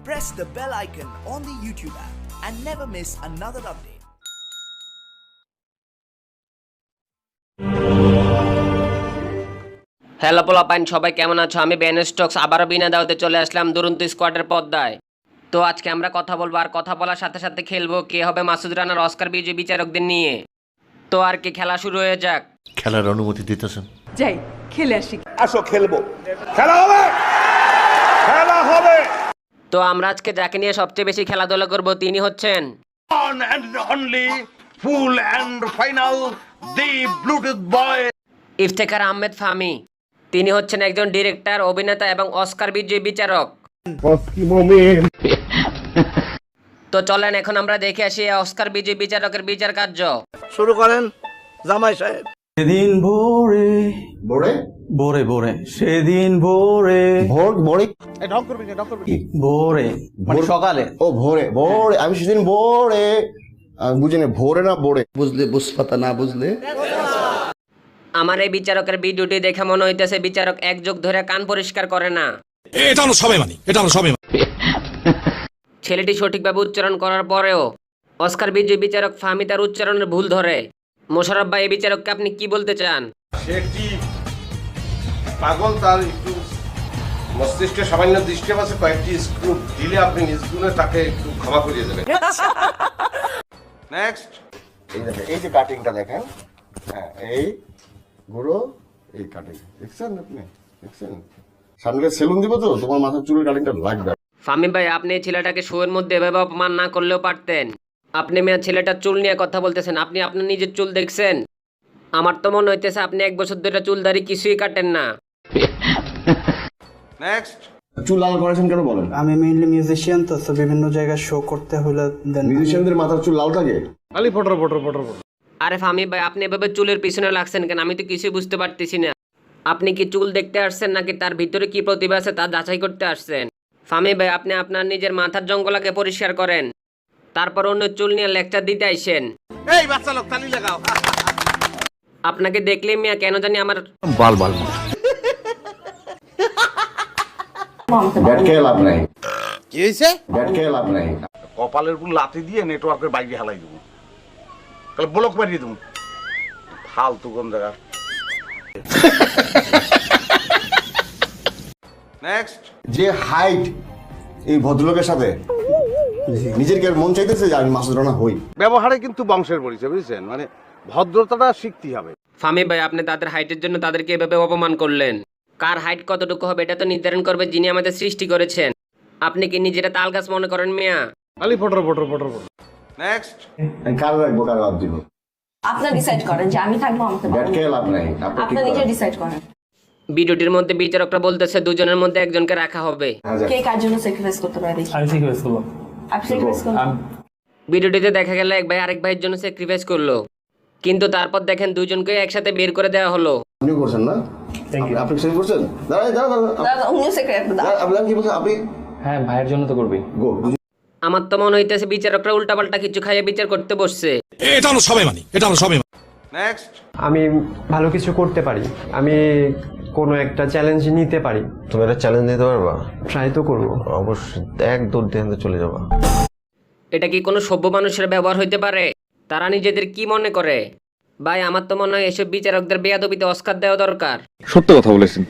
press the bell icon on the YouTube app and never miss another update. Hello পোলাপাইন, সবাই কেমন আছো? আমি বেন স্টকস আবারও বিনা দাওয়াতে চলে আসলাম দুরন্ত স্কোয়াডের পর্দায়। তো আজকে আমরা কথা বলবো, আর কথা বলার সাথে সাথে খেলবো কে হবে মাসুদ রানার অস্কার বিজয়ী বিচারকদের নিয়ে। তো আর কি, খেলা শুরু হয়ে যাক। খেলার অনুমতি দিতেছেন? যাই খেলে আসি। আসো খেলবো, খেলা হবে, খেলা হবে। তো আমরা আজকে যাকে নিয়ে সবচেয়ে বেশি খেলাধুলা করব তিনি হচ্ছেন One and only full and final the Bluetooth boy Iftekhar Ahmed ফামি। তিনি হচ্ছেন একজন ডিরেক্টর, অভিনেতা এবং অস্কার বিজয়ী বিচারক। তো চলেন এখন আমরা দেখে আসি অস্কার বিজয়ী বিচারকের বিচার কার্য। শুরু করেন জামাই সাহেব। সেদিন ভোরে ভোরে ভোরে ভোরে সেদিন ভোরে ভোরে ভোরে মানে সকালে। ও ভোরে ভোরে, আমি সেদিন ভোরে, আমি বুঝিনি ভোরে না ভোরে, বুঝলে বুঝপাতা না বুঝলে। আমার এই বিচারকের ভিডিওটি দেখে মনে হইতেছে বিচারক এক যুগ ধরে কান পরিষ্কার করে না। এটা আমরা সবাই মানি, এটা আমরা সবাই মানি। ছেলেটি সঠিকভাবে উচ্চারণ করার পরেও অস্কার বিজয়ী বিচারক ফাহমি তার উচ্চারণের ভুল ধরে। মোশাররফ ভাই, এই বিচারককে আপনি কি বলতে চান? সে একটি পাগল, তার একটু মস্তিষ্কে সামান্য ডিস্টার্ব আছে, কয়েকটি স্ক্রু দিলে আপনি স্ক্রুনে তাকে একটু ক্ষমা করিয়ে দেবেন। নেক্সট, এই যে কাটিংটা দেখেন, হ্যাঁ এই গুঁড়ো, এই কাটিং দেখছেন আপনি, দেখছেন? সামনে সেলুন দিব তো, তোমার মাথার চুলের কাটিংটা লাগবে। ফাহমি ভাই, আপনি এই ছেলেটাকে শোয়ের মধ্যে এভাবে অপমান না করলেও পারতেন। আপনি মেয়ে ছেলেটার চুল নিয়ে কথা বলতেছেন, আপনি আপনার নিজের চুল দেখছেন? আমার তো মনে হইতেছে আপনি 1 বছর ধরে চুলদারি কিছুই কাটেন না। নেক্সট, চুল লাল করেছেন কেন বলেন? আমি মেইনলি মিউজিশিয়ান, তো বিভিন্ন জায়গায় শো করতে হলে মিউজিশিয়ানদের মাথার চুল লাল থাকে? খালি ফটর ফটর ফটর। আরে ফাহমি ভাই, আপনি এভাবে চুলের পিছনে লাগছেন কেন? আমি তো কিছুই বুঝতে পারতেছি না। আপনি কি চুল দেখতে আসছেন নাকি তার ভিতরে কি প্রতিভা আছে তা যাচাই করতে আসছেন? ফাহমি ভাই, আপনি আপনার নিজের মাথার জঙ্গলাকে পরিষ্কার করেন, তারপর অন্য চুল নিয়ে লেকচার দিতে আইসেন। এই বাচ্চা লোক তালি লাগাও। আপনাকে দেখলে মিয়া কেন জানি আমার বাল বাল ব্যাট খেয়ে লাভ নাই। কি হয়েছে? ব্যাট খেয়ে লাভ নাই। কপালের উপর লাথি দিয়ে নেটওয়ার্কের বাইরে হালাই দেবো, তাহলে ব্লক মারিয়ে দেবো। ফালতু কোন জায়গা। নেক্সট, যে হাইট এই ভদ্রলোকের সাথে, নিজের কি আর মন চাইতেছে যে আমি মাসুদ রানা হই? ব্যবহারে কিন্তু বংশের পরিচয়, বুঝছেন? মানে ভদ্রতাটা শিখতে হবে। ফাহমি ভাই, আপনি তাদের হাইটের জন্য তাদেরকে এভাবে অপমান করলেন। কার হাইট কতটুকু হবে এটা তো নির্ধারণ করবে যিনি আমাদের সৃষ্টি করেছেন। আপনি কি নিজেরা তাল গাছ মনে করেন মিয়া? খালি ফটর ফটর ফটর ফটর। নেক্সট, কার রাখবো কার বাদ দিব? আপনারা ডিসাইড করেন যে আমি থাকবো আমাকে ব্যাট খেয়ে লাভ নাই, আপনারা নিজে ডিসাইড করেন। ভিডিওটির মধ্যে বিচারকরা বলতেছে দুজনের মধ্যে একজনকে রাখা হবে। কে কার জন্য স্যাক্রিফাইস করতে পারে দেখি। আমি স্যাক্রিফাইস করবো। আপনি স্যাক্রিফাইস করুন। ভিডিওটিতে দেখা গেল এক ভাই আরেক ভাইয়ের জন্য স্যাক্রিফাইস করলো, কিন্তু তারপর দেখেন দুজনকে একসাথে বের করে দেওয়া হলো। আপনি করছেন না? আপনি সেভ করছেন? দাঁড়াই দাঁড়া দাদা উনিও স্যাক্রিফাইস দাও। আপনি কি বলছেন? আপনি হ্যাঁ, ভাইয়ের জন্য তো করবি। গো আমার তো মনে হইতেছে বিচারকরা উল্টাপাল্টা কিছু খাইয়ে বিচার করতে বসছে। এটা আমরা সবাই মানি, এটা আমরা সবাই মানি। নেক্সট, আমি ভালো কিছু করতে পারি, আমি কোনো একটা চ্যালেঞ্জ নিতে পারি। তুমি একটা চ্যালেঞ্জ নিতে পারবা? ট্রাই তো করবো। অবশ্যই, এক দৌড় দিয়ে চলে যাবা। এটা কি কোনো সভ্য মানুষের ব্যবহার হইতে পারে? তারা নিজেদের কি মনে করে? ভাই, আমার তো মনে হয় এসব বিচারকদের বেয়াদবিতে অস্কার দেওয়া দরকার। সত্য কথা বলেছেন।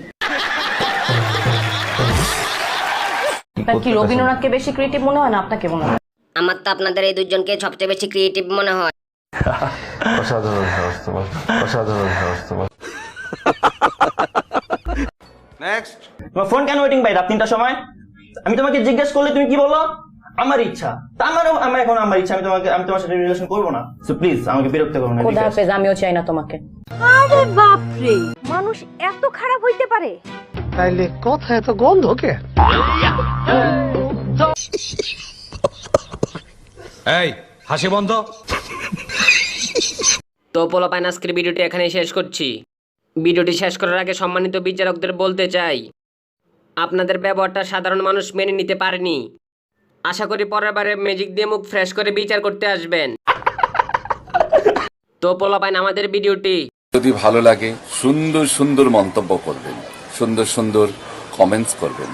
কি রবীন্দ্রনাথকে বেশি ক্রিয়েটিভ মনে হয় না আপনাকে মনে হয়? আমার তো আপনাদের এই দুজনকে সবচেয়ে বেশি ক্রিয়েটিভ মনে হয়। অসাধারণ সাহস তোমার, অসাধারণ সাহস তোমার। নেক্সট, তোমার ফোন কেন ওয়েটিং ভাই রাত 3টার সময়? আমি তোমাকে জিজ্ঞেস করলে তুমি কি বললো? আমার ইচ্ছা। তা আমার এখন আমার ইচ্ছা, আমি তোমার সাথে রিলেশন করবো না। সো প্লিজ আমাকে বিরক্ত করো না। খোদা হাফেজ, আমিও চাই না তোমাকে। আরে বাপ রে, মানুষ এত খারাপ হইতে পারে? তাইলে কথা এত গন্ধ কে? এই হাসি বন্ধ। তো পোলাপাইন, আজকের ভিডিওটি এখানেই শেষ করছি। ভিডিওটি শেষ করার আগে সম্মানিত বিচারকদের বলতে চাই, আপনাদের ব্যবহারটা সাধারণ মানুষ মেনে নিতে পারেনি। আশা করি পরের বারে ম্যাজিক দিয়ে মুখ ফ্রেশ করে বিচার করতে আসবেন। তো পোলাপাইন, আমাদের ভিডিওটি যদি ভালো লাগে সুন্দর সুন্দর মন্তব্য করবেন, সুন্দর সুন্দর কমেন্টস করবেন।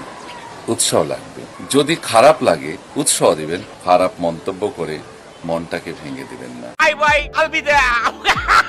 উৎসাহ লাগবে। যদি খারাপ লাগে উৎসাহ দিবেন, খারাপ মন্তব্য করে মনটাকে ভেঙে দিবেন না। Bye bye, I'll be there.